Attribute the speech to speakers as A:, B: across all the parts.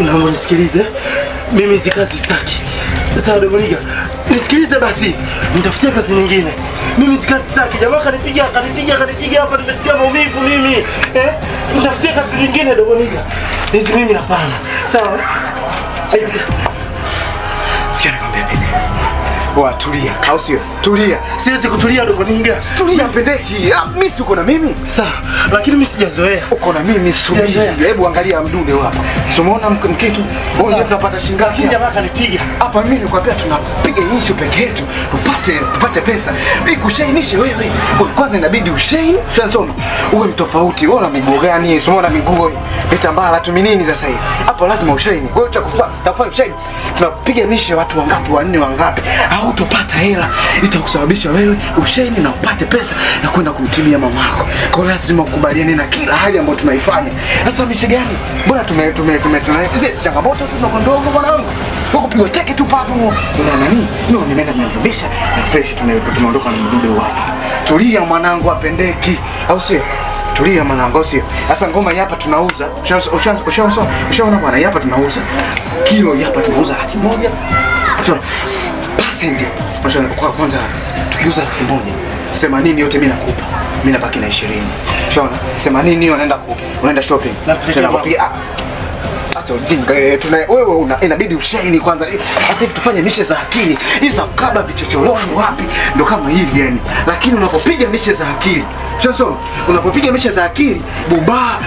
A: Naomba nisikilize. Mimi hizi kazi sitaki. Sawa Dominiga, nisikilize basi. Nitafutia kazi nyingine. Mimi hizi kazi sitaki. Jamaa kanipiga hapa, nimesikia maumivu mimi. Nitafutia kazi nyingine Dominiga. Hizi mimi hapana. Sawa?
B: Sikia nikwambia Pende. Tulia, au sio? Tulia.
A: Siwezi kutulia Dominiga.
B: Tulia Pendeki. Mimi uko na mimi.
A: Sawa, lakini mimi sijazoea.
B: Uko na mimi subiri. Hebu angalia mdude hapa. So umeona mkitu? Wewe tunapata shingapi?
A: Jamaa kanipiga.
B: Hapa mimi nikwambia tunapiga issue peke yetu. Tupate pesa. Mimi kushainishe wewe. Kwanza inabidi ushaini, sio uwe mtofauti. Wewe una miguu gani? So umeona miguu mitambala tu nini sasa hivi? Hapo lazima ushaini. Kwa hiyo utakufanya ushaini. Tunapiga mishe watu wangapi? Wanne wangapi? Au utapata hela itakusababisha wewe ushaini na upate pesa ya kwenda kumtibia mama yako. Kwa hiyo lazima ukubaliane na kila hali ambayo tunaifanya. Sasa mishe gani? Mbona hizi changamoto ndogo mwanangu. Ukupigwa teke tu papo. Una nani? Nimeenda nimemrudisha na fresh tumeondoka na mdude hapa. Tulia mwanangu Apendeki. Au sio? Tulia mwanangu sio. Sasa ngoma hapa tunauza. Ushaona bwana hapa tunauza. Kilo hapa tunauza 100,000. Percent. Kwa kwanza tukiuza 1,000, 80 yote mimi nakupa. Mimi nabaki na 20. Ushaona? 80 unaenda shopping. Tunakupiga acha ujinga wewe inabidi ushaini kwanza. Sasa hivi tufanye mishe za akili. Hizo kaba vichochoroni wapi? Ndio kama hivi yani. Lakini unapopiga mishe za akili, unapopiga mishe za akili, buba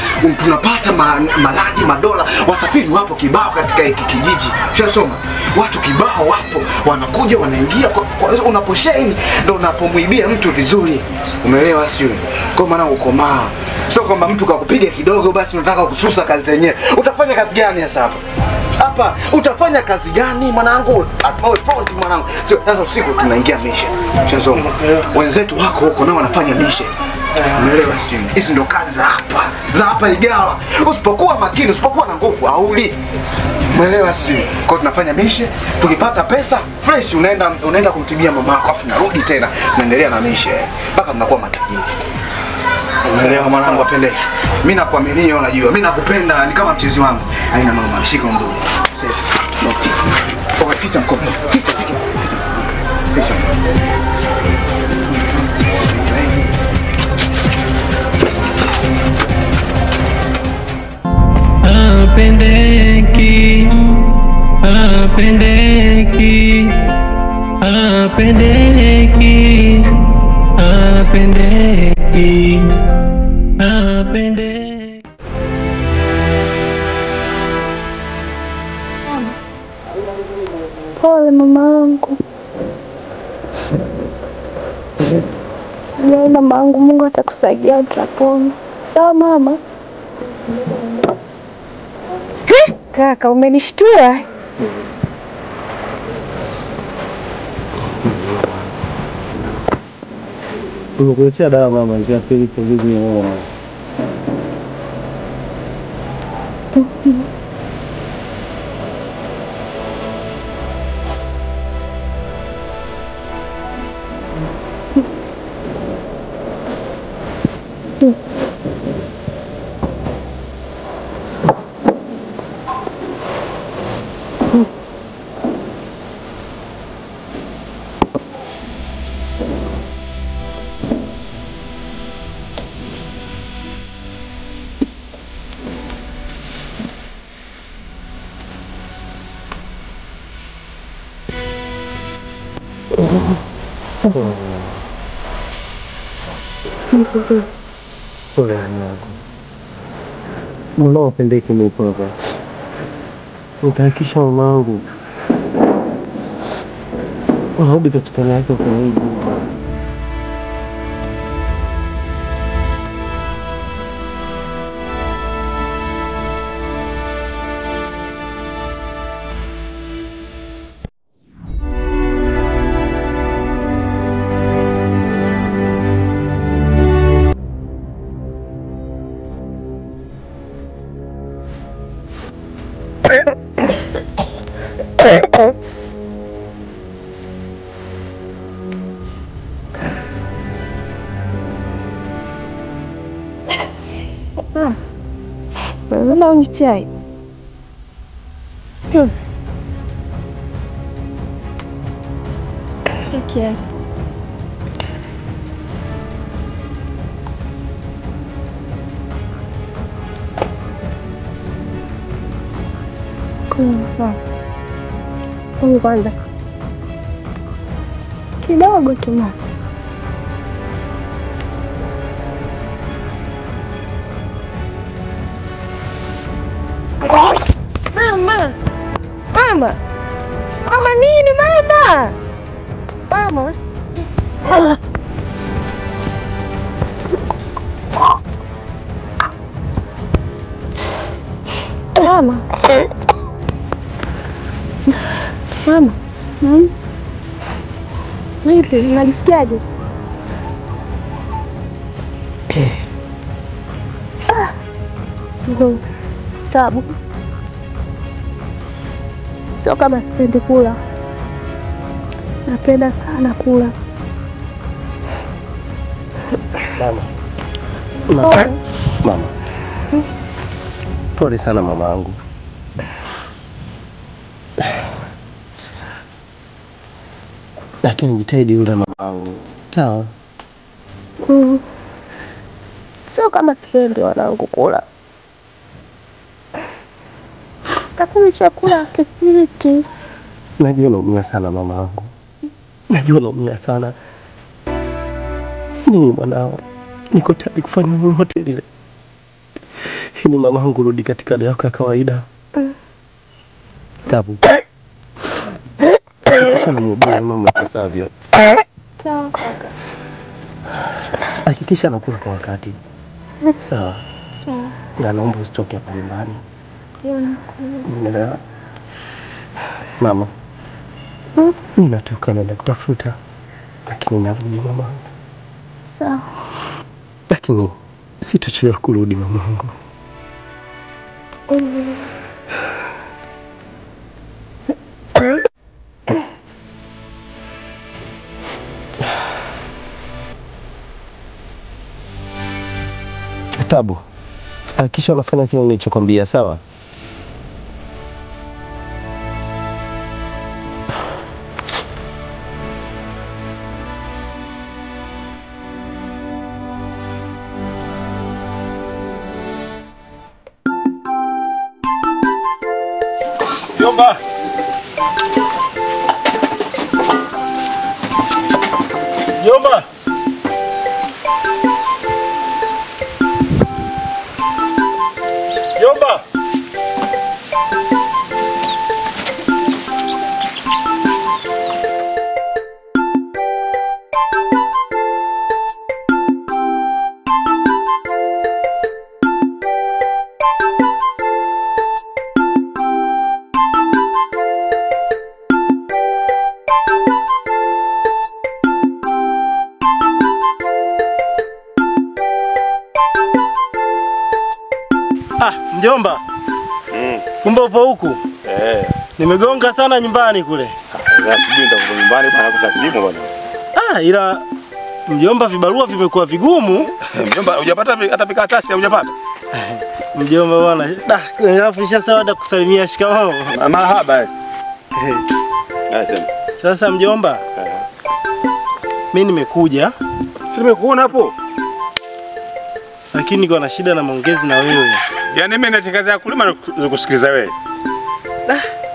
B: tunapata malaki madola. Wasafiri wapo kibao katika hiki kijiji. Ushasoma? Watu kibao wapo, wanakuja wanaingia unaposhaini ndio unapomuibia mtu vizuri. Umeelewa sio? Kwa maana ukomaa. Sio kwamba mtu kakupiga kidogo basi unataka kususa kazi yenyewe. Utafanya kazi gani sasa hapa? Hapa utafanya kazi gani mwanangu? Atmawe front mwanangu. Sio sasa usiku tunaingia mishe. Ushasoma? Wenzetu wako huko nao wanafanya mishe. Umeelewa sio? Hizi ndo kazi za hapa. Za hapa Igawa. Usipokuwa makini, usipokuwa na nguvu hauli. Umeelewa sio? Kwa tunafanya mishe, tukipata pesa fresh unaenda kumtibia mama yako afu narudi tena. Tunaendelea na mishe mpaka mnakuwa matajiri. Unaelewa mwanangu Apendeki? Mimi nakuaminia unajua. Mimi nakupenda ni kama mchezi wangu. Haina noma, shika mdogo. Sawa. Ficha mkono. Ficha.
C: Apendeki. Apendeki. Apendeki. Apendeki. Apendeki.
D: Pole mamangu. Sijai mamangu, Mungu atakusaidia utapona. Sawa mama? Kaka, umenishtua.
E: Umekuletea dawa mama, njia pili kwa vipi mama? Pole yangu. Mbona Apendeki mpoa? Utahakisha mamangu. Unarudi katika hali yako kwa hiyo.
D: Mbona unywi chai? Okay. Sawa. Kwanza kidogo tu mama. Mama. Mama. Mama nini mama? Mama. Mama. Mama. Vipi, unajisikiaje? Sababu sio kama sipendi kula, napenda sana kula.
A: Mama. Pole sana mama yangu. Lakini jitahidi yule mama yangu. Sawa?
D: Sio kama sipendi wanangu kula. Lakini chakula kipiti.
A: Najua naumia sana mama yangu. Najua naumia sana. Mimi mwanao niko tayari kufanya lolote lile. Ili mama yangu rudi katika hali yako ya kawaida. Tabu. Kisha nimwambie mama ipasavyo.
D: Sawa kaka.
A: Hakikisha anakula kwa wakati. Sawa?
D: Sawa.
A: Na naomba usitoke hapa nyumbani. Unaelewa? Mama. Mimi natoka na kutafuta. Lakini narudi mama.
D: Sawa.
A: Lakini sitachelewa kurudi mama yangu. Tabu. Hakikisha unafanya kile nilichokwambia, sawa?
F: Mjomba. Mjomba. Mjomba. Mjomba. Kumbe upo huku? Nimegonga sana nyumbani kule.
G: Sijui nitakuwa nyumbani bwana kwa kilimo bwana.
F: Ila mjomba vibarua vimekuwa vigumu.
G: Mjomba hujapata hata vikaratasi hujapata?
F: Mjomba bwana. Alafu nishasawa kusalimia shikamoo.
G: Marhaba.
F: Sasa mjomba. Mimi nimekuja.
G: Si nimekuona hapo.
F: Lakini niko na shida na maongezi na wewe.
G: Yaani mimi nachikaza kulima na kusikiliza wewe.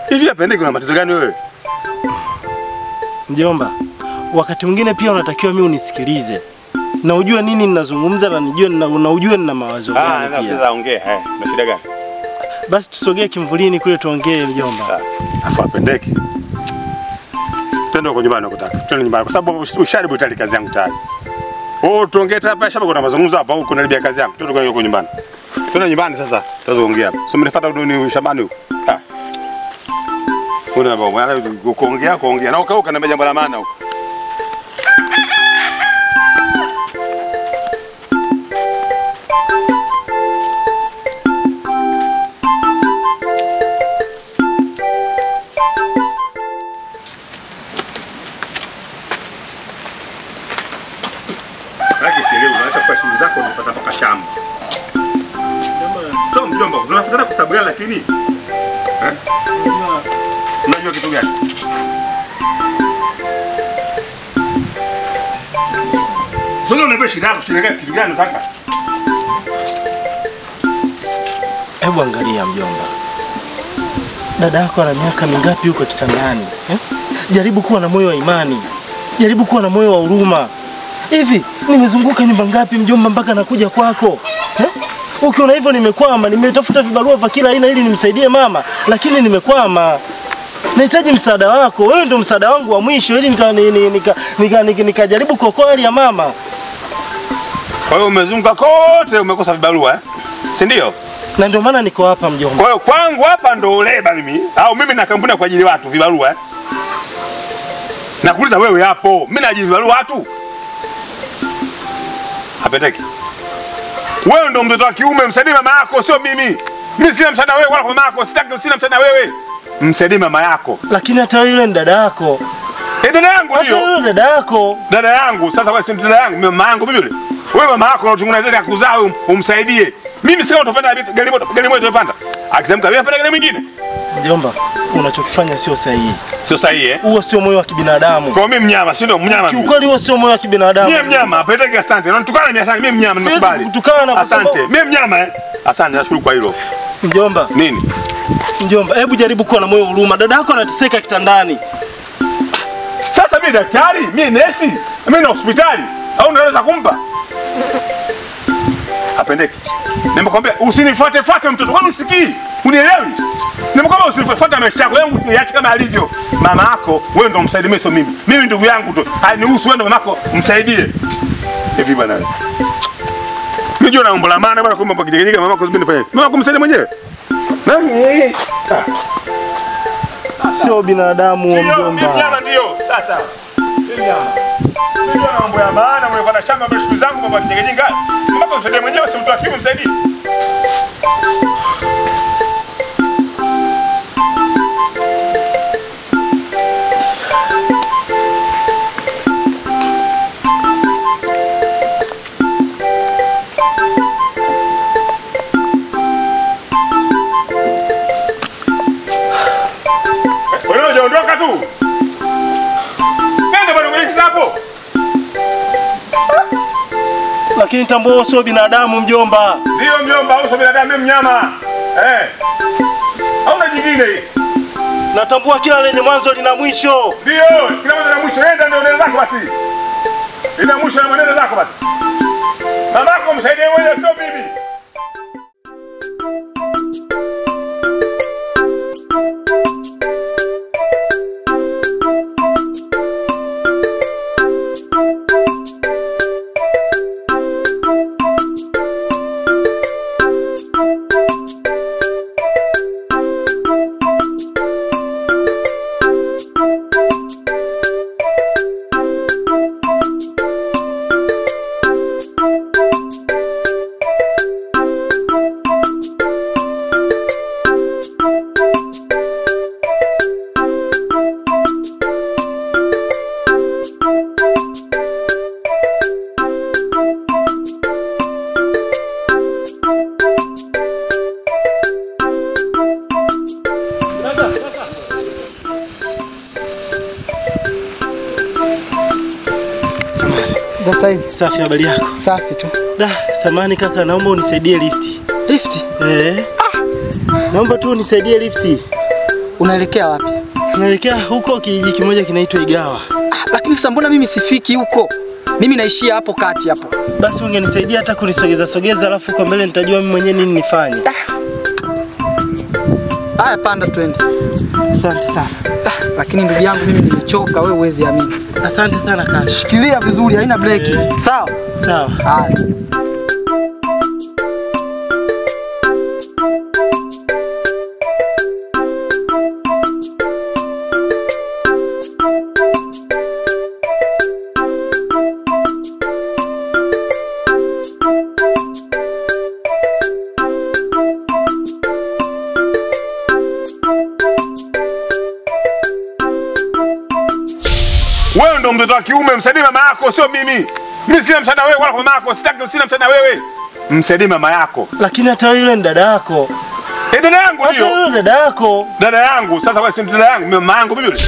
G: Hivi yapende kuna matatizo gani wewe?
F: Mjomba, wakati mwingine pia unatakiwa mimi unisikilize. Na ujue nini ninazungumza na nijue na ujue nina mawazo gani pia.
G: Sasa ongea. Na shida gani?
F: Basi tusogee kimvulini kule tuongee mjomba.
G: Afu apendeki. Tendo kwa nyumbani nakutaka. Twende nyumbani kwa sababu usharibu tayari kazi yangu tayari. Tuongee hapa shamba kuna mazungumzo hapa huko kunaribia kazi yangu. Twende kwa nyumbani. Twende nyumbani sasa. Tutaongea hapa. Sio mnifuata ni shambani huko. Kuna baba kuongea na ukauka na jambo la maana huko. sababu gani lakini? Unajua kitu gani? Sasa unanipa shida yako, shida gani kitu gani kaka?
F: Hebu angalia mjomba. Dada yako ana miaka mingapi huko kitandani? Jaribu kuwa na moyo wa imani. Jaribu kuwa na moyo wa huruma. Hivi nimezunguka nyumba ngapi mjomba mpaka nakuja kwako? Ukiona hivyo nimekwama, nimetafuta vibarua vya kila aina ili nimsaidie mama, lakini nimekwama. Nahitaji msaada wako. Wewe ndio msaada wangu wa mwisho ili nikajaribu kuokoa hali ya mama.
G: Kwa hiyo umezunguka kote umekosa vibarua si ndio?
F: Na ndio maana niko hapa mjomba.
G: Kwa hiyo kwangu hapa ndo uleba mimi au mimi na kampuni kwa ajili watu vibarua Nakuuliza wewe hapo, mimi naajiri vibarua watu? Hapeteki. Wewe ndo mtoto wa kiume, msaidie mama yako, sio mimi. Mimi sina msaada wewe wala kwa mama yako, sina msaada wewe. Msaidie mama yako.
F: Lakini hata yule ni dada yako.
G: Dada yangu ndio.
F: Hata yule dada yako.
G: Dada yangu, sasa wewe si dada yangu, mama yangu mimi yule. Wewe mama yako unatungunazia kuzaa umsaidie. Mimi sio utapanda gari moto utapanda. Akitamka wewe apanda gari mwingine.
F: Mjomba, unachokifanya sio sahihi.
G: Sio sahihi
F: Huo sio moyo wa kibinadamu.
G: Kwa mimi mnyama, si ndio mnyama mimi.
F: Kiukweli huo sio moyo wa kibinadamu.
G: Mimi mnyama, apeteke asante. Unatukana mimi asante, mimi mnyama nimekubali.
F: Siwezi kutukana
G: asante. Mimi mnyama Asante, nashukuru kwa hilo.
F: Mjomba.
G: Nini?
F: Mjomba, hebu jaribu kuwa na moyo wa huruma. Dada yako anateseka kitandani.
G: Sasa mimi daktari, mimi nesi, mimi na hospitali au unaweza kumpa? Apendeki. Nimekwambia usinifuate mtoto. Wewe usikii? Unielewi? Nimekwambia usinifuate maisha yako. Yangu niache kama alivyo. Mama yako wewe ndo msaidie, sio mimi. Mimi ndugu yangu tu. Hainihusu wewe ndo mama yako msaidie. Hivi bwana. Mimi naomba la maana bwana kumbe pakijigika mama yako nifanye. Mama yako msaidie mwenyewe. Nani?
F: Sio binadamu wa mjomba.
G: Mimi mnyama ndio. Sasa. Mimi mnyama. Mimi naomba ya maana mwenye shamba mbele shughuli zangu mambo yakijigika. Mama yako msaidie mwenyewe, sio mtu wa kiume msaidie. Ondoka tu. Nenda bado kwenye hapo.
F: Lakini tambua sio binadamu mjomba.
G: Ndio mjomba, au sio binadamu, mimi mnyama. Hauna jingine hii.
F: Natambua kila lenye mwanzo lina mwisho.
G: Ndio, kila mwanzo lina mwisho. Nenda ndio nenda zako basi. Lina mwisho na maneno zako basi. Mamako msaidie wewe, sio mimi.
H: Sasa hivi.
F: Safi, habari yako?
H: Safi tu.
F: Samani kaka, naomba unisaidie lifti.
H: Lifti?
F: Naomba tu unisaidie lifti.
H: Unaelekea wapi?
F: Naelekea huko kijiji kimoja kinaitwa Igawa.
H: Lakini sasa mbona mimi sifiki huko? Mimi naishia hapo kati hapo.
F: Basi ungenisaidia hata kunisogeza alafu kwa mbele nitajua mimi mwenyewe nini nifanye.
H: Haya, panda twende.
F: Asante sana.
H: Lakini ndugu yangu mimi nimechoka, wewe huwezi amini.
F: Asante sana kaka.
H: Shikilia vizuri, haina breki. Sawa?
F: Sawa.
H: Haya.
G: Wewe ndo mtoto wa kiume, msaidie mama yako, sio mimi. Mimi sina msaada wewe wala kwa mama yako, sina msaada wewe. Msaidie mama yako.
F: Lakini hata yule ni dada yako.
G: Dada yangu ndio.
F: Hata dada yako.
G: Dada yangu. Sasa wewe si dada yangu, mama yangu mimi yule.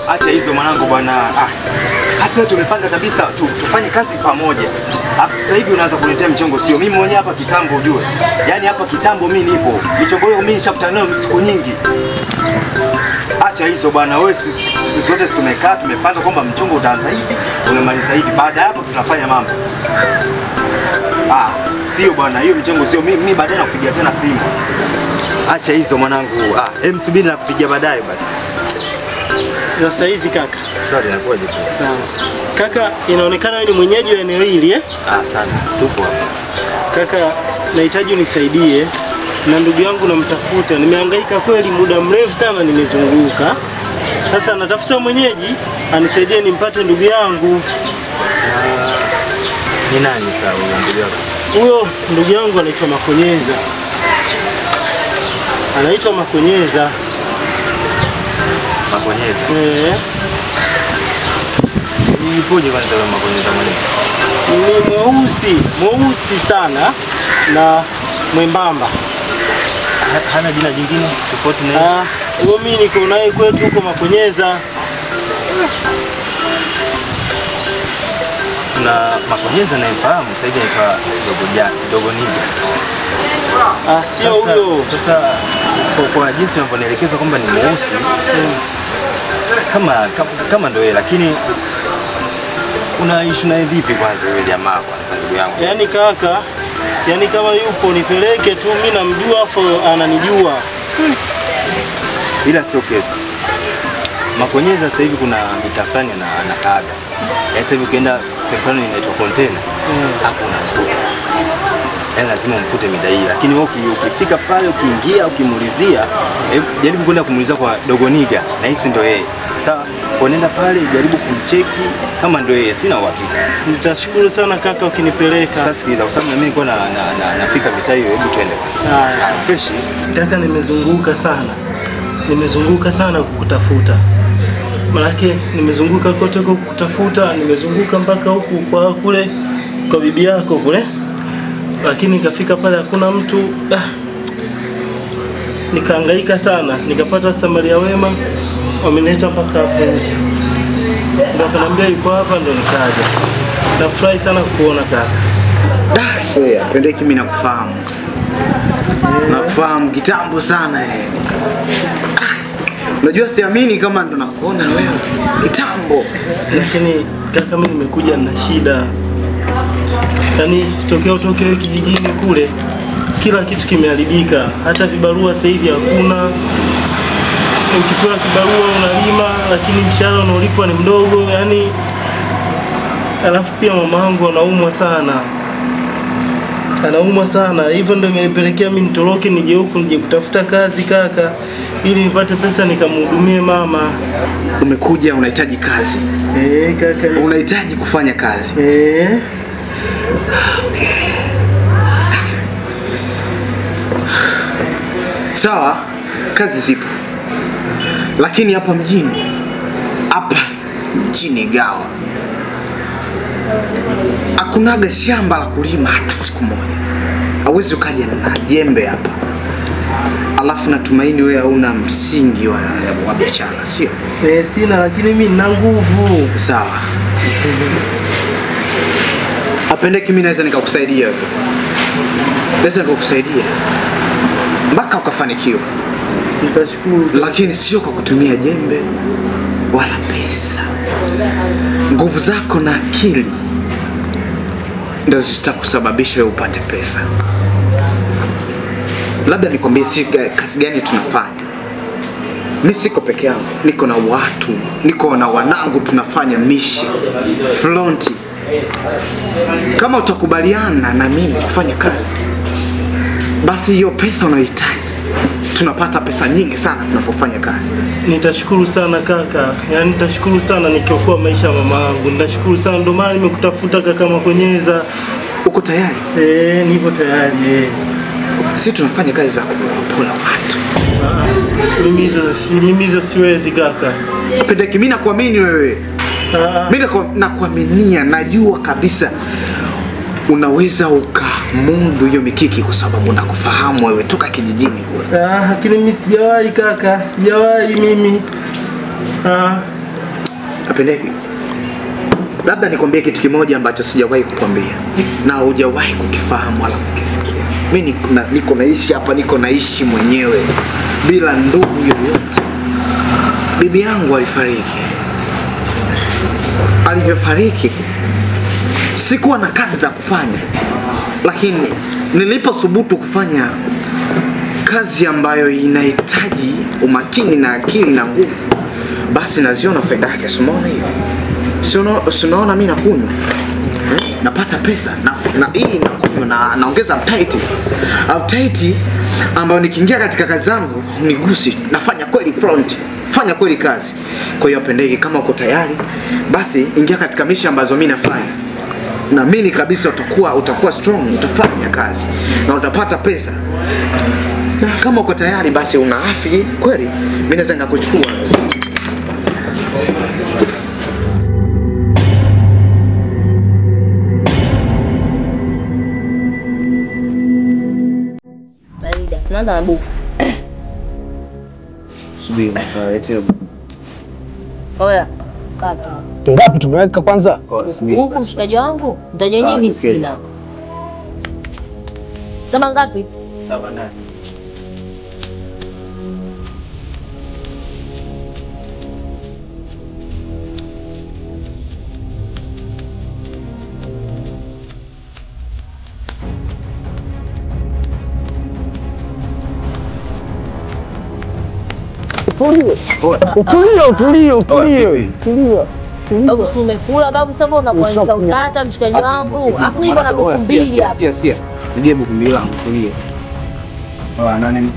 B: Acha hizo mwanangu bwana. Sasa tumepanga kabisa tufanye kazi pamoja. Alafu sasa hivi unaanza kuniletea mchongo sio mimi mwenyewe hapa kitambo ujue. Yaani hapa kitambo mimi nipo. Michongo hiyo mimi nishakutana nayo siku nyingi. Acha hizo bwana wewe siku zote tumekaa tumepanga kwamba mchongo utaanza hivi, unamaliza hivi. Baada ya hapo tunafanya mambo. Sio bwana, hiyo mchongo sio mimi baadaye nakupigia tena simu. Acha hizo mwanangu. Hem subiri na kupigia baadaye basi.
F: Sasa hizi kaka.
B: Swali inakuwaje?
F: Sawa. Kaka, inaonekana wewe ni mwenyeji wa eneo hili
B: sana. Tupo hapa.
F: Kaka, nahitaji unisaidie na ndugu yangu namtafuta. Nimehangaika kweli muda mrefu sana nimezunguka. Sasa natafuta mwenyeji anisaidie nimpate ndugu yangu.
B: Ni nani sasa huyo ndugu yako?
F: Huyo ndugu yangu anaitwa Makonyeza. Anaitwa Makonyeza.
B: Makonyeza? Nipoje kwanza wewe Makonyeza mwenyewe?
F: Ni mweusi sana na mwembamba.
B: Hana jina jingine tofauti na
F: huyo mimi niko naye kwetu huko Makonyeza.
B: Na Makonyeza naimfahamu sasa hivi anaitwa Dogo Niga.
F: Sio huyo.
B: Sasa kwa jinsi unavyonielekeza kwamba ni mweusi kama ndio yeye, lakini unaishi naye vipi kwanza yule jamaa kwanza ndugu yangu?
F: Yaani kaka, yaani kama yupo nipeleke tu, mimi namjua afu ananijua.
B: Ila sio kesi. Makonyeza sasa hivi kuna mitafani na anakaaga. Sasa hivi ukienda sehemu inaitwa Container, hapo unakuta. Yaani lazima umkute mida hii, lakini wewe ukifika pale ukiingia ukimuulizia, jaribu kwenda kumuuliza kwa Dogo Niga na hisi ndio yeye. Sawa, unaenda pale jaribu kumcheki kama ndio yeye, sina uhakika.
F: Nitashukuru sana kaka ukinipeleka.
B: Sasa sikiliza, kwa sababu mimi nilikuwa nafika mitaa hiyo, hebu twende. Fresh.
F: Kaka nimezunguka sana kukutafuta. Malaki nimezunguka kote kukutafuta, nimezunguka mpaka huku kwa kule kwa bibi yako kule. Lakini nikafika pale hakuna mtu. Nikahangaika sana, nikapata Samaria wema wamenileta mpaka hapo nje. Ndio akaniambia yuko hapa ndio nikaja. Nafurahi sana kukuona kaka.
B: Sasa pendeki mimi nakufahamu. Nakufahamu kitambo sana Unajua siamini kama ndo nakuona wewe kitambo.
F: Lakini kaka mimi nimekuja na shida. Yaani tokea kijijini kule kila kitu kimeharibika. Hata vibarua sasa hivi hakuna. Ukipewa kibarua unalima lakini mshahara unaolipwa ni mdogo, yani alafu pia mamangu anaumwa sana. Hivyo ndio imenipelekea mimi nitoroke nije huku nije kutafuta kazi kaka ili nipate pesa nikamhudumie mama.
B: Umekuja unahitaji kazi.
F: Kaka.
B: Unahitaji kufanya kazi. Okay. Sawa, kazi zipo. Lakini hapa mjini Gawa hakunaga shamba la kulima hata siku moja. Hauwezi ukaja na jembe hapa. Alafu natumaini wewe hauna msingi wa biashara, sio?
F: Sina, lakini mimi nina nguvu.
B: Sawa. Apendeki mimi naweza nikakusaidia wewe. Naweza nikakusaidia mpaka ukafanikiwa.
F: Nitashukuru.
B: Lakini sio kwa kutumia jembe wala pesa. Nguvu zako na akili ndio zitakusababisha wewe upate pesa. Labda nikwambie kazi gani tunafanya. Mimi siko peke yangu, niko na watu, niko na wanangu tunafanya mishi fronti. Kama utakubaliana na mimi kufanya kazi, basi hiyo pesa unayohitaji tunapata pesa nyingi sana tunapofanya kazi.
F: Nitashukuru sana kaka. Yaani nitashukuru sana nikiokoa maisha ya mama yangu. Nitashukuru sana, ndio maana nimekutafuta kaka Makonyeza.
B: Uko tayari?
F: Nipo tayari.
B: Sisi tunafanya kazi za kupola watu.
F: Mimi hizo siwezi kaka.
B: Pendeki, mimi nakuamini wewe. Mimi nakuaminia, najua kabisa unaweza ukamudu hiyo mikiki kwa sababu nakufahamu wewe toka kijijini kule.
F: Lakini mimi sijawahi kaka, sijawahi mimi.
B: Pendeki, labda nikwambie kitu kimoja ambacho sijawahi kukwambia na hujawahi kukifahamu wala kukisikia. Mimi niko naishi hapa, niko naishi mwenyewe bila ndugu yoyote. Bibi yangu alifariki. Alivyofariki sikuwa na kazi za kufanya, lakini nilipothubutu kufanya kazi ambayo inahitaji umakini na akili na nguvu, basi naziona faida yake. Unaona hivi? Unaona mimi nakunywa, napata pesa na hii nakunywa na naongeza update ambayo nikiingia katika kazi zangu unigusi, nafanya kweli front, fanya kweli kazi. Kwa hiyo Pendeki, kama uko tayari basi ingia katika misha ambazo mimi nafanya. Na mimi kabisa utakuwa strong, utafanya kazi na utapata pesa. Kama uko tayari basi unaafi kweli, mimi naweza ngakuchukua.
I: Barida, tunaanza na buku.
E: Subiri, nitaelewa.
I: Oya, kaka.
E: Ngapi tumeweka kwanza?
I: Huku mshikaji wangu, mtaje nyingi sina. Sema ngapi?
E: 7 ndani. Tulia.
I: Babu si umekula babu, sasa unapoanza utata mshikaji wangu. Afu hivyo na buku mbili hapa.
B: Sikia. Ndio buku mbili langu, tulia.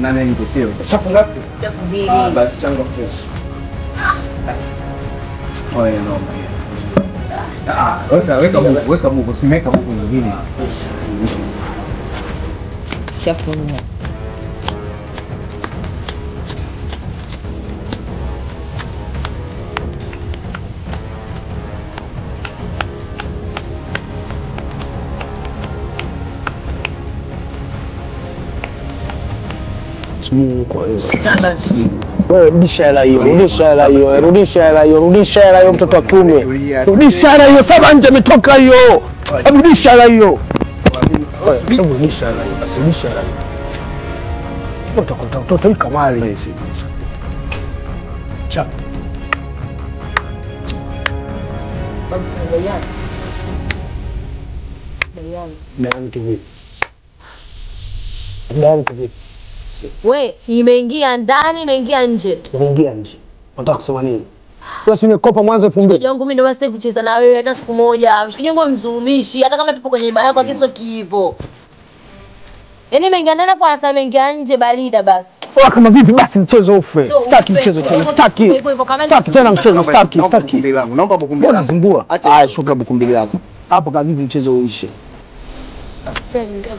B: Nane niko sio. Chafu ngapi?
I: Chafu mbili.
B: Basi chango fresh. Oye no. Weka buku, simeka buku nyingine.
I: Chafu nne.
E: Rudisha hela hiyo mtoto wa kiume. Rudisha hela hiyo, 7 nje imetoka hiyo. Rudisha hela hiyo. Rudisha hela hiyo, basi rudisha hela hiyo. Mtoto hii kamali hizi. Cha.
I: Babu tunaendelea.
E: Ndani TV.
I: We, imeingia ndani, imeingia nje.
E: Imeingia nje. Unataka kusema nini? Wewe si umekopa mwanzo 2000.
I: Mshikaji wangu mimi ndio basi kucheza na wewe hata siku moja. Mshikaji wangu mzumishi hata kama tupo kwenye nyumba yako kiso kiivo. Yaani imeingia ndani hapo hasa imeingia nje barida basi.
E: Wewe kama vipi basi mchezo ufe. Sitaki mchezo tena. Sitaki tena mchezo, sitaki.
B: Naomba buku mbili.
E: Mbona zingua? Haya shuka buku mbili lako. Hapo kama vipi mchezo uishe.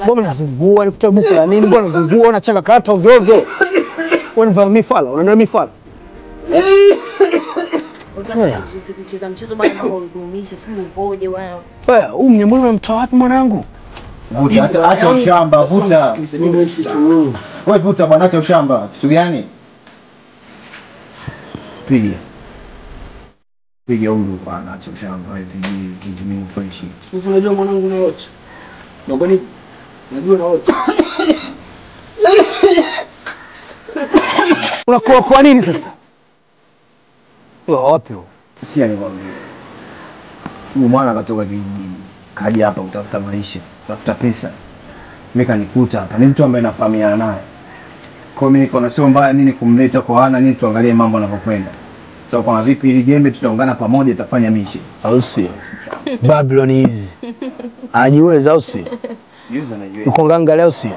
E: Mbona unazingua? Nifuta buku la nini? Mbona unazingua? Unachanga kata ovyo ovyo. Wewe unavaa mifala, unaona mifala.
I: Kucheza mchezo bwana kama uzumishi, si mvoje bwana.
E: Wewe, huu mnyambo umemtoa wapi mwanangu?
J: Acha ushamba, vuta. Wewe vuta bwana, acha ushamba. Kitu gani? Piga huyu bwana, acha ushamba. Wewe kitu mimi fresh.
E: Unajua mwanangu na wote. Ngobani. Najua na wote. Unakuwa kwa nini sasa? Wewe wapi wewe?
J: Si anikwambia. Huyu mwana katoka kijijini. Kaja hapa kutafuta maisha, kutafuta pesa. Mimi kanikuta hapa. Ni mtu ambaye nafahamiana naye. Kwa mimi niko na sio mbaya nini kumleta kwa ana nini, tuangalie mambo yanavyokwenda. So kwa vipi ili gembe tutaungana pamoja tutafanya mishi.
E: Au sio? Babylon hizi. Ajiweza au sio?
J: Yuza na yeye.
E: Uko nganga leo sio?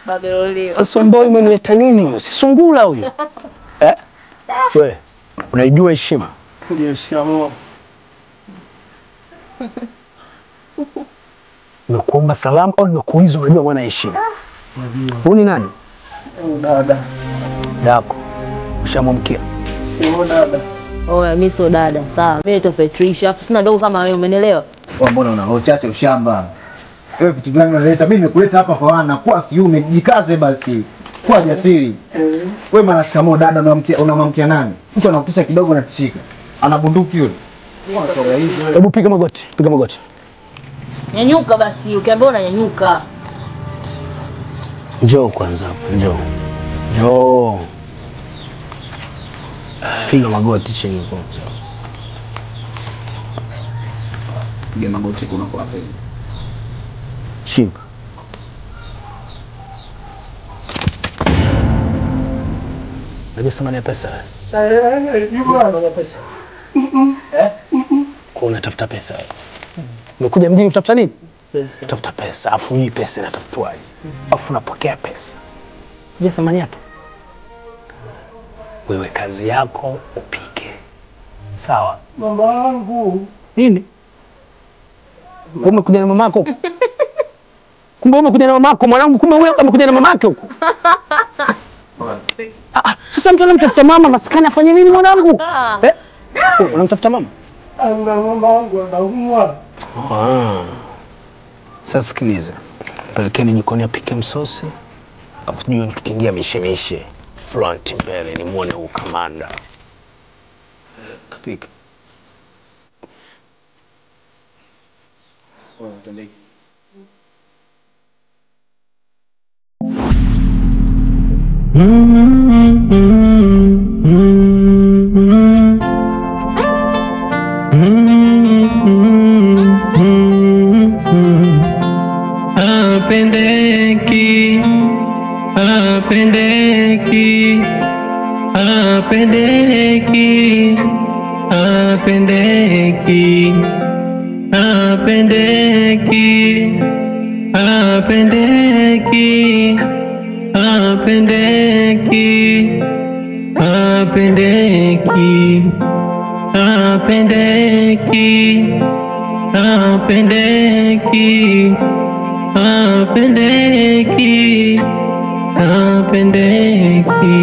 I: Babelolio.
E: Sasa mbona umenileta nini huyo? Si sungula huyo. Wewe, unaijua heshima?
F: Heshima.
E: Nimekuomba salamu au nimekuuliza unajua mwana heshima? Huyu ni nani?
F: Dada.
E: Dako. Ushamwamkia?
F: Sio dada.
I: Oya, mimi sio dada. Sawa, mimi naitwa Patricia. Afu sina dogo kama wewe, umenielewa?
J: Wewe mbona una roho chache ushamba? Wewe vitu gani unaleta? Mimi nimekuleta hapa kwa wana, kwa kiume, jikaze basi. Kwa jasiri. Wewe mara shikamoo dada, unamwamkia nani? Mtu anakutisha kidogo na tishika. Ana bunduki yule.
E: Hebu piga magoti, piga magoti.
I: Nyanyuka basi, ukiambiwa unanyanyuka.
E: Njoo kwanza hapo, njoo. Njoo. Piga magoti chini kwanza.
B: Piga magoti kuna kwa wapi?
E: Shika. Unajua thamani ya pesa? Thamani ya pesa. Kwa unatafuta pesa. Umekuja mjini kutafuta nini? Pesa. Tafuta pesa. Afu hii pesa inatafutwaje? Afu unapokea pesa. Je, thamani yake? Wewe kazi yako upike. Sawa?
F: Mama wangu.
E: Nini? Umekuja na mamako? Kumbe umekuja na mamako mwanangu, kumbe wewe umekuja na mamake huko. Sasa mtu anamtafuta mama maskani afanye nini mwanangu? Unamtafuta mama?
F: Ana mama wangu anaumwa.
E: Sasa sikiliza. Pelekeni jikoni apike msosi. Afu jioni tukiingia mishemishe. Front mbele ni muone huyu kamanda. Kapika.
B: Tendeki.
C: Apendeki, apendeki, apendeki, apendeki, apendeki, apendeki, apendeki, apendeki, apendeki, apendeki, apendeki, apendeki.